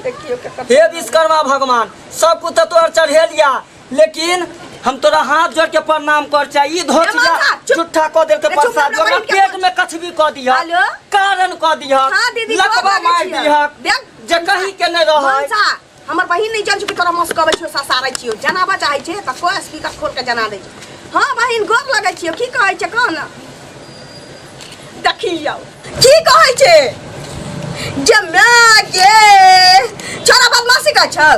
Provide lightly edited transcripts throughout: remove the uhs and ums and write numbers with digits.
हे विश्वकर्मा भगवान सब कुछ तो तोहर चढ़े लिया, लेकिन हम तोरा हाथ जोड़ के प्रणाम कर चाहिए। धोतिया झूठा कह दे के प्रसाद हमरा पेट में कछ भी कह दिया, कारण कह दिया, लकवा मार दिया जे कहीं के न रह। हमर बहिन नहीं जान कि तोरा मस्कबै छियो ससारै छियो, जनाबा चाहे छै त कोई स्पीकर खोल के जना दे। हां बहिन गोर लगै छियो, की कहै छै कोन देखियौ की कहै छै जे मां के छोरा बदमाशी कर छौ,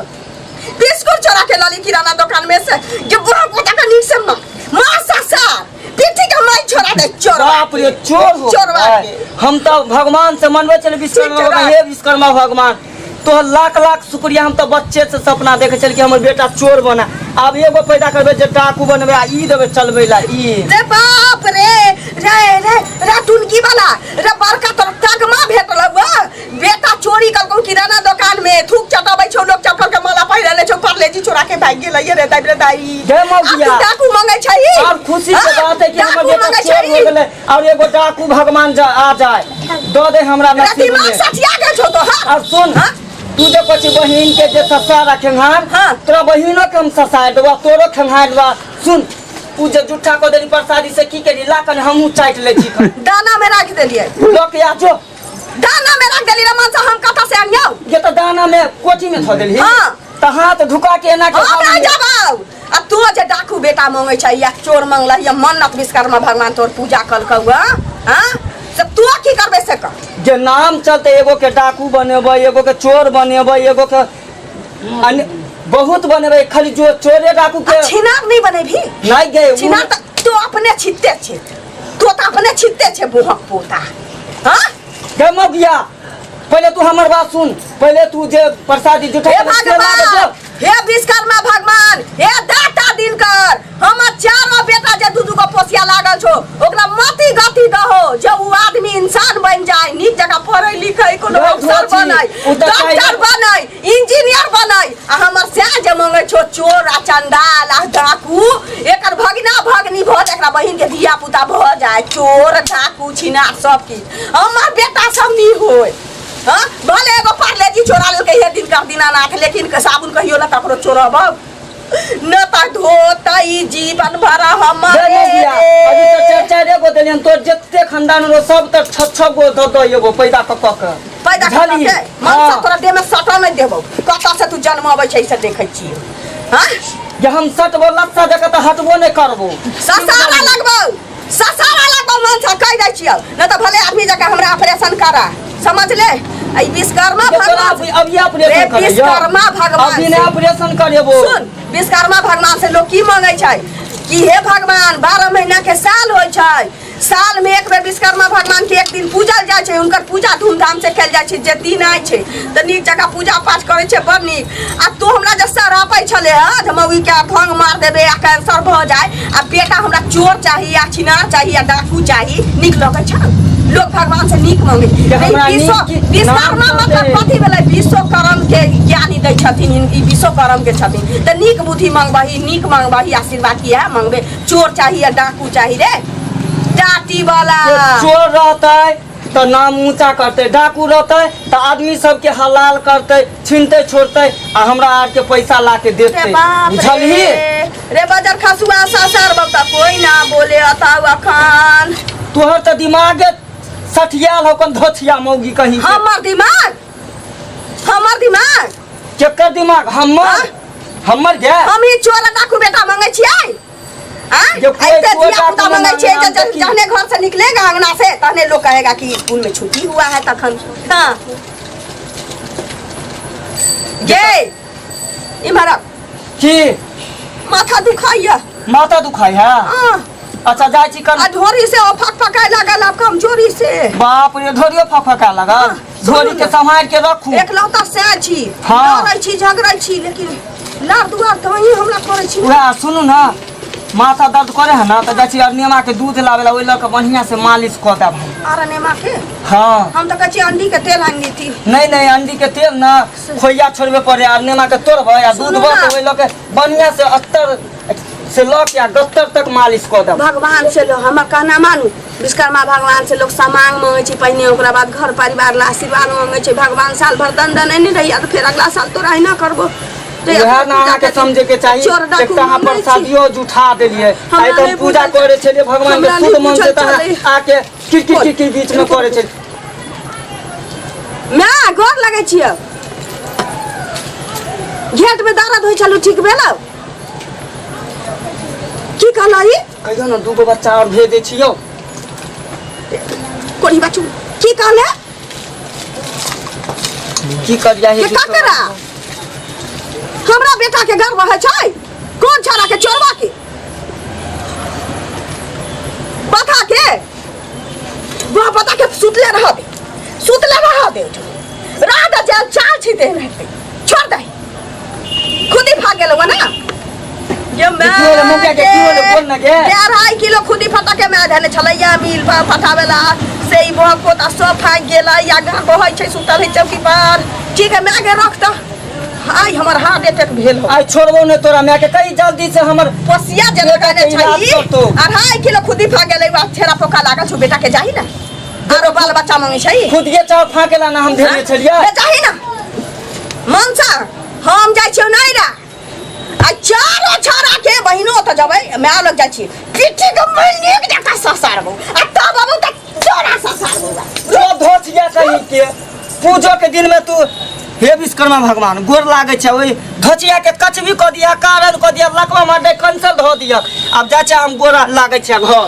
बिस्कुट चोरा के लाली किराना दुकान में से जो बुढ़ा पोता का नीक से मां ससा पीठी के माई छोरा दे चोर। बाप रे चोर हम तो भगवान से मनवे चले विश्वकर्मा, हे विश्वकर्मा भगवान तो लाख लाख शुक्रिया। हम तो बच्चे से सपना देखे चल कि हमर बेटा चोर बना, अब एगो पैदा करबे जे डाकू बनबे आ ई देबे चलबे ला ई। रे बाप रे रे टुनकी वाला रे बड़का तोर तगमा भेटल बा, बेटा चोरी करको किराना दुकान में थूक चटाबै छौ, लोग चप्पल के माला पहिरले छौ, परलेजी चोरा के भाग गेलै रे दाई रे दाई। जय मौगिया डाकू मांगे छै और खुशी के बात है कि हमर बेटा चोर हो गेलै और एगो डाकू भगवान आ जाए दो दे हमरा नसीब में। सटिया के छौ तो हां। और सुन तू जे कछि बहिन के जे ससा रखेंहार तोरा बहिनो के हम ससा देबा, तोरो खंगार देबा। सुन तू जे झूठा को देली प्रसादी से की करी ला कन हमहू चाट ले छी, दाना में रख देलिए लोक या जो दाना में रख देली रे मन से हम कथा से आनियो ये तो दाना में कोठी में ध देली। हां त हाथ ढुका के एना के हम नहीं जाबौ। आ तू जे डाकू बेटा मांगे छै या चोर मांगला या मन्नत विश्वकर्मा भगवान तोर पूजा कलकौ हां सब तू की करबे से कर जे नाम चलते एगो के डाकू बनेबै, एगो के चोर बनेबै, एगो के बहुत बनेबै, खाली जो चोरे डाकू के छिनार नहीं बनेभी। नहीं गए छिनार तो अपने छित्ते छे, तो अपने छित्ते छे बुहक पोता। हां गए मौगिया पहले तू हमर बात सुन, पहले तू जे प्रसादी जुठा हे भगवान हे विश्वकर्मा भगवान हे दाता दिनकर हमर चारो बेटा जे दू को पोसिया लागल छो ओकरा मति गति दहो जे उ आदमी इंसान बन जाए, नीक जगह पढ़ै लिखै कोनो अफसर बनै, डॉक्टर बनै, इंजीनियर बनै। आ हमर से जे मांगे छो चोर आ चंडाल आ डाकू एकर भगना भगनी भ एकरा बहिन के धिया पुता भ जाए, चोर डाकू छिनार सब की हमर बेटा सब नी होय। हां भले एगो परलेजी चोरा लेके हे दिन कर दीनानाथ, लेकिन साबुन कहियो ला ककरो चोरब न त धोतई जीवन भर हमरे। अभी तो चार एगो देलियन तो जत्ते खानदान रो सब त छ गो द एगो पैदा क के पैदा कर के मन से तोरा देह में सटा नहीं देबो, कता से तू जन्म आबै छै से देखै छी। हां जे हम सटबो लत्ता जगह त हटबो नहीं करबो, ससारा लगबो मन से कह दै छियो न त भले आदमी जगह हमरा ऑपरेशन करा, समझ ले। आई विश्वकर्मा भगवान अभी ऑपरेशन करे, विश्वकर्मा भगवान अभी ने ऑपरेशन करेबो। सुन विश्वकर्मा भगवान से लोग की मांगे छै कि हे भगवान 12 महीना के साल होय छै, साल में एक बेर विश्वकर्मा भगवान के एक दिन पूजल जाय छै, उनकर पूजा धूमधाम से कैल जाय छै। जे दिन आय छै त नीक जगह पूजा पाठ करे छै बड़ नीक। आ तू हमरा जे सरापै छले ह जे मौगी के भंग मार देबे आ कैंसर भ जाय, आ बेटा हमरा चोर चाहिए या छिनार चाहिए या डाकू चाहिए, नीक लगै छै लोग भगवान से नीक मांगे। विश्वकर्मा मतलब कथी भेलै विश्वकर्म के ज्ञानी दै छथिन, ई विश्वकर्म के छथिन त नीक बुद्धि मांगबही, नीक मांगबही, आशीर्वाद किया मांगबे। चोर चाहिए डाकू चाहिए रे डाटी वाला। चोर रहते तो नाम ऊंचा करते, डाकू रहते तो आदमी सबके हलाल करते, छीनते छोड़ते आ हमरा आर के पैसा ला के देते, बुझलही रे बजर खसुआ ससर बता कोई ना बोले अताउ अखन तोहर त दिमागे सठियाल होकन धोथिया मौगी कहीं के। हमर दिमाग केकर दिमाग हमर गे हम ही चोर डाकू बेटा मांगे छियै। जो ऐसे दिया पुता मांगे छियै जहने घर से निकलेगा अंगना से तहने लोग कहेगा कि स्कूल में छुट्टी हुआ है तखन। हां गे इमहरा की माथा दुखाई है हां अच्छा जाय छी कन धोरी से फकफकाय लागल अब कमजोरी से। बाप रे धोरियो फकफका लागल, धोरी के संभाल के रखू। एकलौता से छी लड़ै छी झगड़ै छी लेकिन लार दुआर त वही हमरा करै छी। उहे सुनू ना माथा दर्द करे है ना तो जाय छी अरनियमा के दूध लावेला ओइ ल के बढ़िया से मालिश क दे भाई। अरे नेमा के हाँ हम तो कच्ची अंडी के तेल आनी थी। नहीं अंडी के तेल ना खोइया छोड़बे पड़े और नेमा के तोड़ब या दूध सुनू बस ना। ओइ लके बढ़िया से 70 से लक या 70 तक मालिश कर दब। भगवान से लो हमर कहना मानू विश्वकर्मा भगवान से लोग सामान मांगे छै पहिने ओकरा बाद घर परिवार ला आशीर्वाद मांगे छै। भगवान साल भर दंड नहीं रही तो फिर अगला साल तोरा ही ना करबो। वह ना अहाँ के समझे के चाहिए एक तो अहाँ प्रसादियो जुठा देलिए आइ तो हम पूजा करे छलिए भगवान के शुद्ध मन से त आके की बीच में करे छलिए। मैं गोर लगे छियै घेट में दर्द होय छलु ठीक भेलौ की कहलही कहियो ना दूगो बच्चा और भेज दे छियो। कोनी बच्चू की कहले की करिया हे के का करा हमरा बेटा के गर्व है छै कौन छाड़ा के चोरवा के बता के वो बता के सुतले रह दे रात जल चाल छिते रहते छोड़ दे खुद ही भाग गेलो ना ये मैं कियो मुके के कियो बोल ना के 2.5 किलो खुदी फटके में धने छलैया मिल पर फटावेला से ई बह पोता सब फाग गेला या गा कहै छै सुतल है चौकी पर ठीक है मैं के रख त आई हमर हार्ट अटैक भेल हो। आई छोड़बो ने तोरा मैं के कई जल्दी से हमर पोसिया जने कहने छै 2.5 किलो खुदी फाग गेलै बा छेरा पोका लागल छु बेटा के जाही ना आरो बाल बच्चा मांगे छै खुद के चाव फाकेला ना हम धेने छलिए जाही ना मनसा हम जाय छियौ नैरा आ चारो छोरा के बहिनो त जबै मैं लग जाय छी पिठी के मनिक जका ससारबो आ त बाबू त चोरा ससारबो जो धोचिया कहीं के पूजो के दिन में तू हे विश्वकर्मा भगवान गोर लागे छै ओइ धोचिया के कचबी क दिया कारण क दिया लकवा में कैंसल ध दिया अब जा हम गोर लागे छै घर।